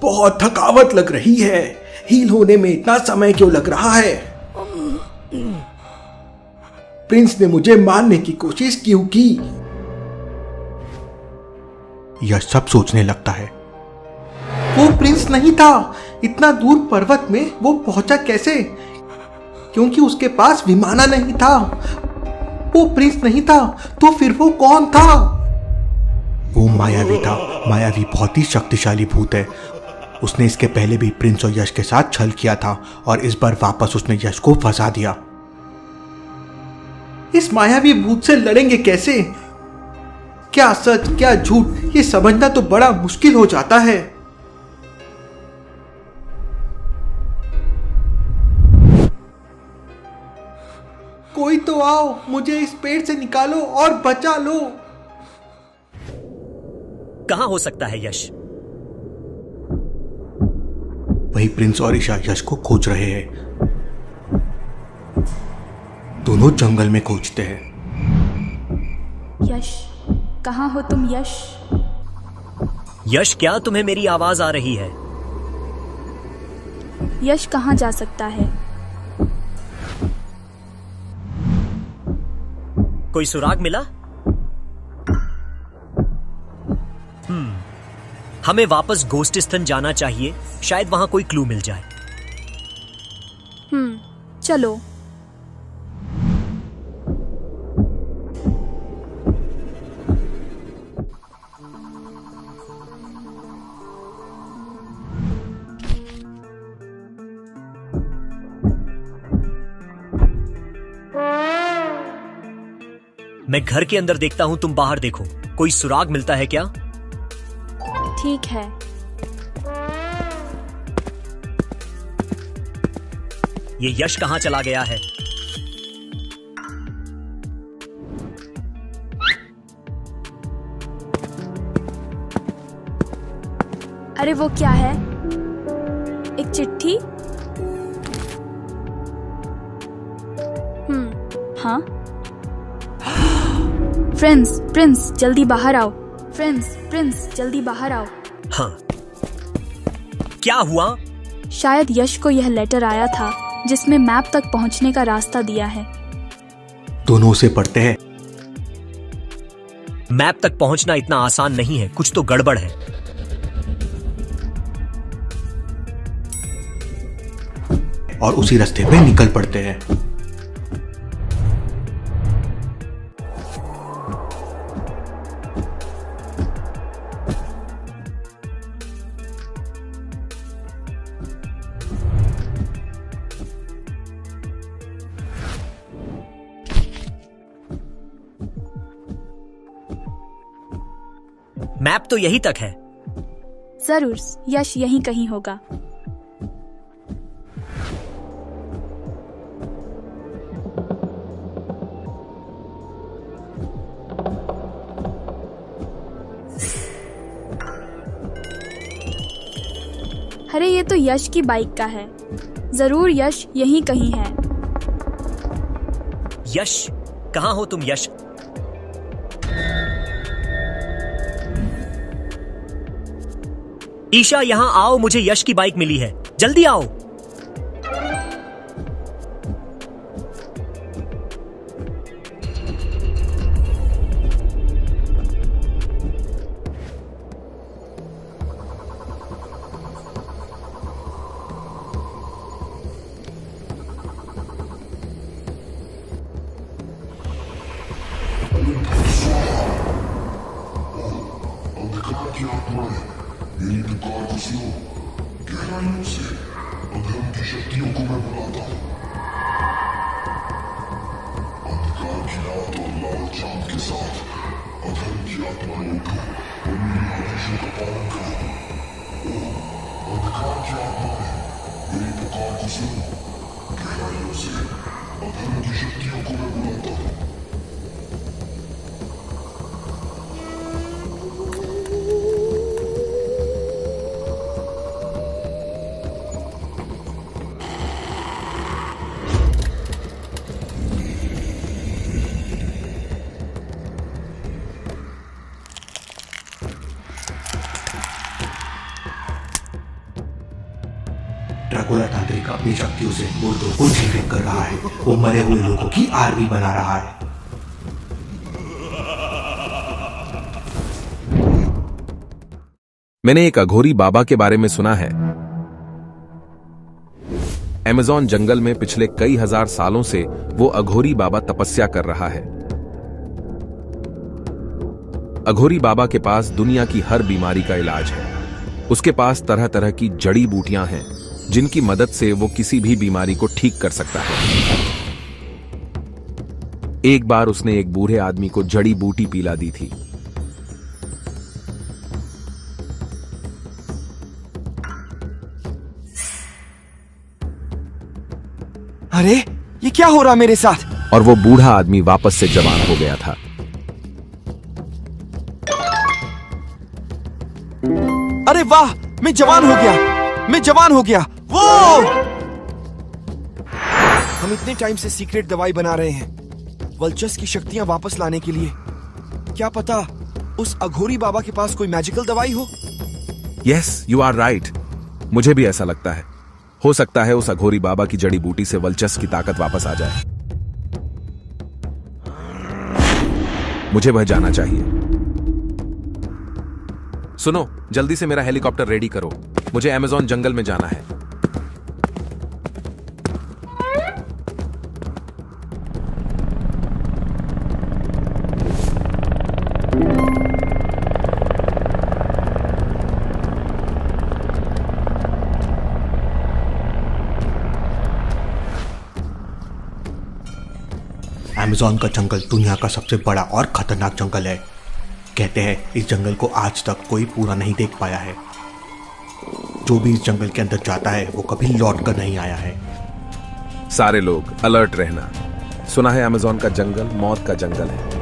बहुत थकावट लग रही है। हील होने में इतना समय क्यों लग रहा है? प्रिंस ने मुझे मारने की कोशिश क्यों की? यह सब सोचने लगता है। वो प्रिंस नहीं था। इतना दूर पर्वत में वो पहुंचा कैसे? क्योंकि उसके पास विमाना नहीं था। वो प्रिंस नहीं था तो फिर वो कौन था? वो मायावी था। मायावी बहुत ही शक्तिशाली भूत है। उसने इसके पहले भी प्रिंस और यश के साथ छल किया था और इस बार वापस उसने यश को फंसा दिया। इस मायावी भूत से लड़ेंगे कैसे? क्या सच क्या झूठ ये समझना तो बड़ा मुश्किल हो जाता है। कोई तो आओ, मुझे इस पेड़ से निकालो और बचा लो। कहां हो सकता है यश? वही प्रिंस और ईशा यश को खोज रहे हैं। दोनों जंगल में खोजते हैं। यश, कहां हो तुम यश? यश, क्या तुम्हें मेरी आवाज आ रही है? यश कहां जा सकता है? कोई सुराग मिला? हमें वापस गोस्टिस्थन जाना चाहिए। शायद वहां कोई क्लू मिल जाए। चलो। मैं घर के अंदर देखता हूं, तुम बाहर देखो। कोई सुराग मिलता है क्या? ठीक है। ये यश कहां चला गया है? अरे वो क्या है? एक चिट्ठी? हाँ। प्रिंस जल्दी बाहर आओ। प्रिंस जल्दी बाहर आओ। हाँ, क्या हुआ? शायद यश को यह लेटर आया था जिसमें मैप तक पहुंचने का रास्ता दिया है। दोनों उसे पढ़ते हैं। मैप तक पहुंचना इतना आसान नहीं है, कुछ तो गड़बड़ है। और उसी रास्ते पे निकल पड़ते हैं। मैप तो यही तक है। जरूर, यश यहीं कहीं होगा। अरे ये तो यश की बाइक का है। जरूर यश यहीं कहीं है। यश, कहां हो तुम यश? ईशा, यहां आओ, मुझे यश की बाइक मिली है। जल्दी आओ। मेरी पुकार को सुनो। गहराइयों से अधर्म की शक्तियों को मैं बुलाता हूँ। अंधकार की रात और लाल चांद के साथ अधर्म की आत्मा उठो और मेरे आदेशों का पालन करो। ओ अंधकार की आत्मा मेरी पुकार को सुनो। गहराइयों से अधर्म की शक्तियों को मैं बुलाता हूँ। ड्रैकुला तांत्रिक अपनी शक्तियों से मुर्दों को जीवित कर रहा है। वो मरे हुए लोगों की आर्मी बना रहा है। मैंने एक अघोरी बाबा के बारे में सुना है। अमेज़न जंगल में पिछले कई हजार सालों से वो अघोरी बाबा तपस्या कर रहा है। अघोरी बाबा के पास दुनिया की हर बीमारी का इलाज है। उसके पास तरह तरह की जड़ी बूटियां हैं जिनकी मदद से वो किसी भी बीमारी को ठीक कर सकता है। एक बार उसने एक बूढ़े आदमी को जड़ी बूटी पिला दी थी। अरे ये क्या हो रहा मेरे साथ? और वो बूढ़ा आदमी वापस से जवान हो गया था। अरे वाह, मैं जवान हो गया, मैं जवान हो गया। वो हम इतने टाइम से सीक्रेट दवाई बना रहे हैं वल्चर्स की शक्तियां वापस लाने के लिए। क्या पता उस अघोरी बाबा के पास कोई मैजिकल दवाई हो। Yes, you are right. मुझे भी ऐसा लगता है। हो सकता है उस अघोरी बाबा की जड़ी बूटी से वल्चर्स की ताकत वापस आ जाए। मुझे वह जाना चाहिए। सुनो, जल्दी से मेरा हेलीकॉप्टर रेडी करो। मुझे अमेज़न जंगल में जाना है। अमेज़न का जंगल दुनिया का सबसे बड़ा और खतरनाक जंगल है। कहते हैं इस जंगल को आज तक कोई पूरा नहीं देख पाया है। जो भी इस जंगल के अंदर जाता है वो कभी लौट कर नहीं आया है। सारे लोग अलर्ट रहना। सुना है अमेज़न का जंगल मौत का जंगल है।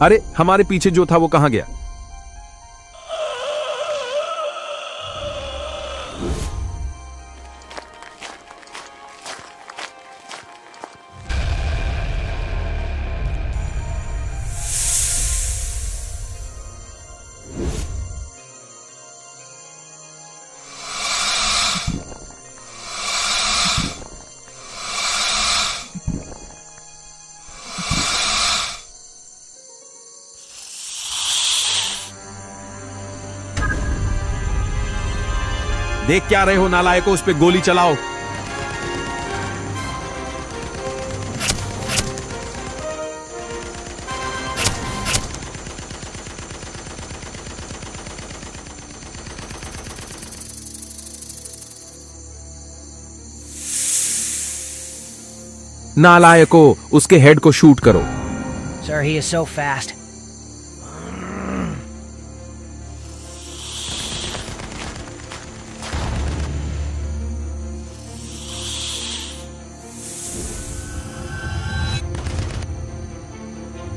अरे हमारे पीछे जो था वो कहां गया? देख क्या रहे हो नालायकों, उस पे गोली चलाओ। नालायकों, उसके हेड को शूट करो। Sir, he is so fast.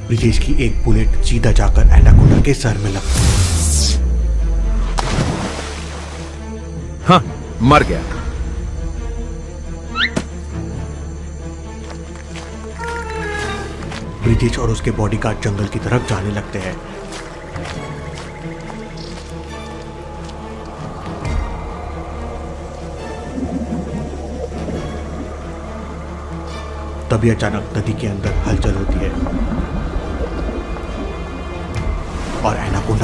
Brijesh की एक बुलेट सीधा जाकर एनाकोंडा के सर में लगती। हाँ, मर गया। ब्रिजेश और उसके बॉडीगार्ड जंगल की तरफ जाने लगते हैं। तभी अचानक नदी के अंदर हलचल होती है।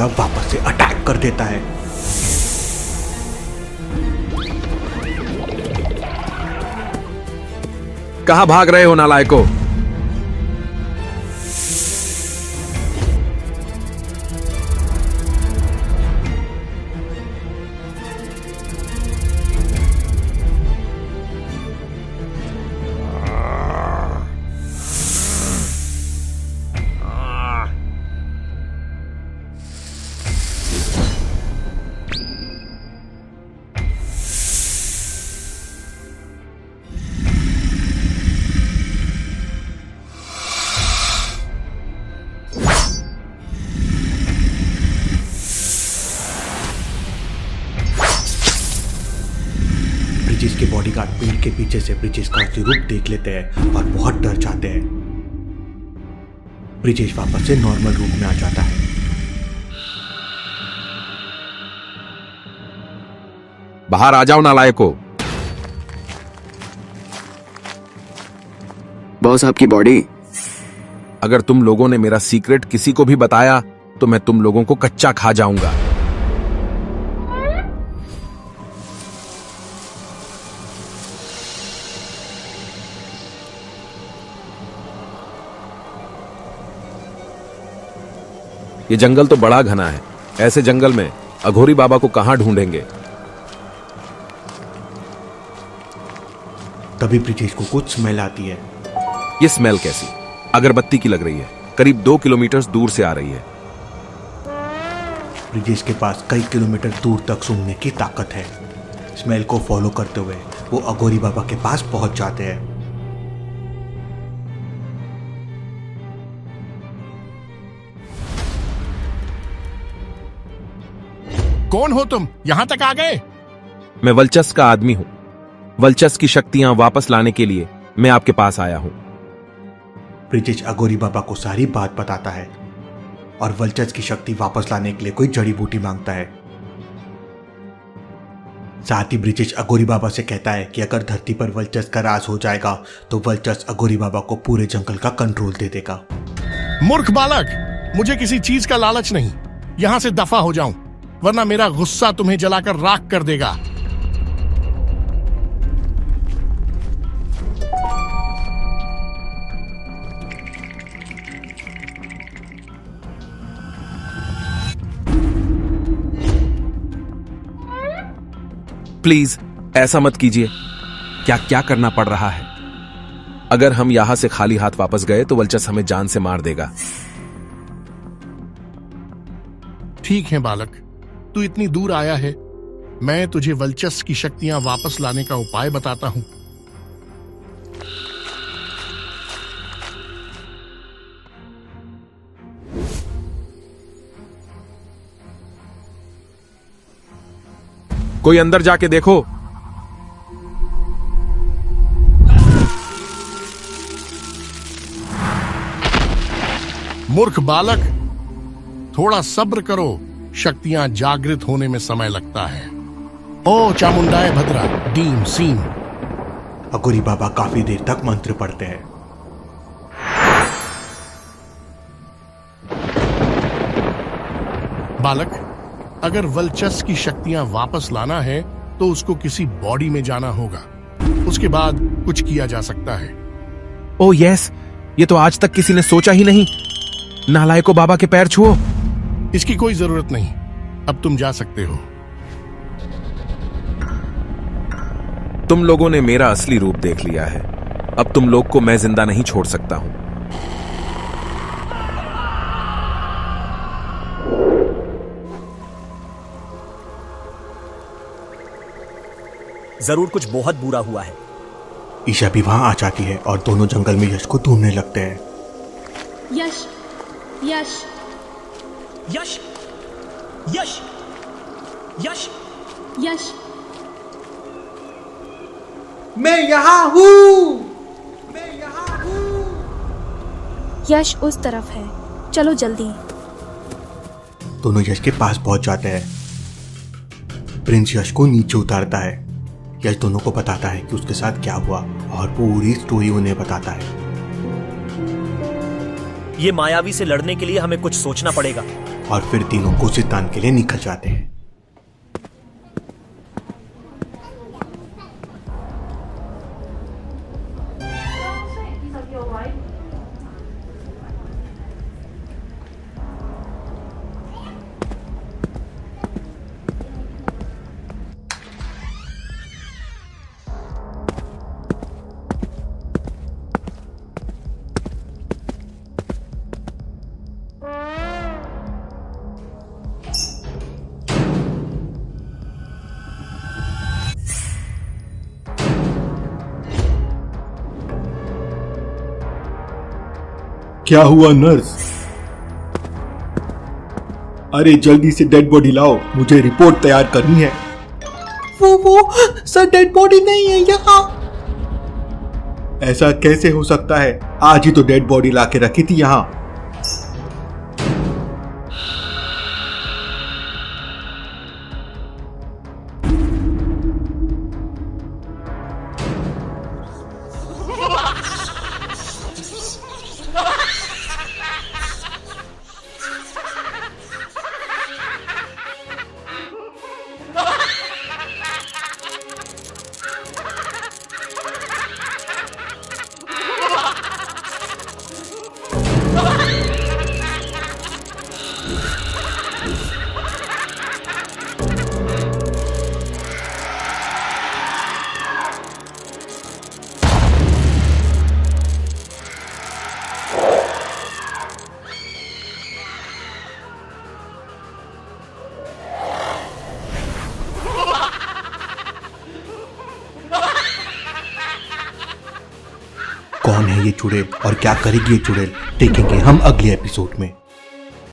तरह वापस से अटैक कर देता है। कहां भाग रहे हो नालायको? ब्रिजेश के बॉडीगार्ड पेड़ के पीछे से ब्रिजेश का असली रूप देख लेते हैं और बहुत डर जाते हैं। ब्रिजेश वापस से नॉर्मल रूप में आ जाता है। बाहर आ जाओ नालायको। बॉस आपकी बॉडी। अगर तुम लोगों ने मेरा सीक्रेट किसी को भी बताया तो मैं तुम लोगों को कच्चा खा जाऊंगा। ये जंगल तो बड़ा घना है। ऐसे जंगल में अघोरी बाबा को कहां ढूंढेंगे? तभी ब्रिजेश को कुछ स्मेल आती है। ये स्मेल कैसी? अगरबत्ती की लग रही है। करीब 2 किलोमीटर दूर से आ रही है। ब्रिजेश के पास कई किलोमीटर दूर तक सूंघने की ताकत है। स्मेल को फॉलो करते हुए वो अघोरी बाबा के पास पहुंच जाते हैं। कौन हो तुम? यहां तक आ गए? मैं वल्चस का आदमी हूं। वल्चस की शक्तियां वापस लाने के लिए मैं आपके पास आया हूं। ब्रिजेश अघोरी बाबा को सारी बात बताता है और वल्चस की शक्ति वापस लाने के लिए कोई जड़ी बूटी मांगता है। साथ ही ब्रिजेश अघोरी बाबा से कहता है कि अगर धरती पर वल्चस का राज हो जाएगा तो वल्चस अघोरी बाबा को पूरे जंगल का कंट्रोल दे देगा। मूर्ख बालक, मुझे किसी चीज का लालच नहीं। यहां से दफा हो जाऊं वरना मेरा गुस्सा तुम्हें जलाकर राख कर देगा। प्लीज ऐसा मत कीजिए। क्या क्या करना पड़ रहा है? अगर हम यहां से खाली हाथ वापस गए तो वल्चस हमें जान से मार देगा। ठीक है बालक, तू इतनी दूर आया है, मैं तुझे वल्चस की शक्तियां वापस लाने का उपाय बताता हूं। कोई अंदर जाके देखो। मूर्ख बालक, थोड़ा सब्र करो। शक्तियां जागृत होने में समय लगता है। ओ चामुंडाय भद्रा डीम सीम। अघोरी बाबा काफी देर तक मंत्र पढ़ते हैं। बालक, अगर वल्चस की शक्तियां वापस लाना है तो उसको किसी बॉडी में जाना होगा। उसके बाद कुछ किया जा सकता है। ओह यस, ये तो आज तक किसी ने सोचा ही नहीं। नालायको बाबा के पैर छुओ। इसकी कोई जरूरत नहीं, अब तुम जा सकते हो। तुम लोगों ने मेरा असली रूप देख लिया है। अब तुम लोग को मैं जिंदा नहीं छोड़ सकता हूं। जरूर कुछ बहुत बुरा हुआ है। ईशा भी वहां आ जाती है और दोनों जंगल में यश को ढूंढने लगते हैं। यश, यश, यश, यश, यश, यश, मैं यहाँ हूँ, मैं यहाँ हूँ। यश उस तरफ है, चलो जल्दी। दोनों यश के पास पहुंच जाते हैं। प्रिंस यश को नीचे उतारता है। यश दोनों को बताता है कि उसके साथ क्या हुआ और पूरी स्टोरी उन्हें बताता है। ये मायावी से लड़ने के लिए हमें कुछ सोचना पड़ेगा। और फिर तीनों कोसितान के लिए निकल जाते हैं। क्या हुआ नर्स? अरे जल्दी से डेड बॉडी लाओ, मुझे रिपोर्ट तैयार करनी है। वो सर डेड बॉडी नहीं है यहाँ। ऐसा कैसे हो सकता है? आज ही तो डेड बॉडी लाके रखी थी यहाँ। कौन है ये चुड़ैल और क्या करेगी ये चुड़ैल, देखेंगे हम अगले एपिसोड में।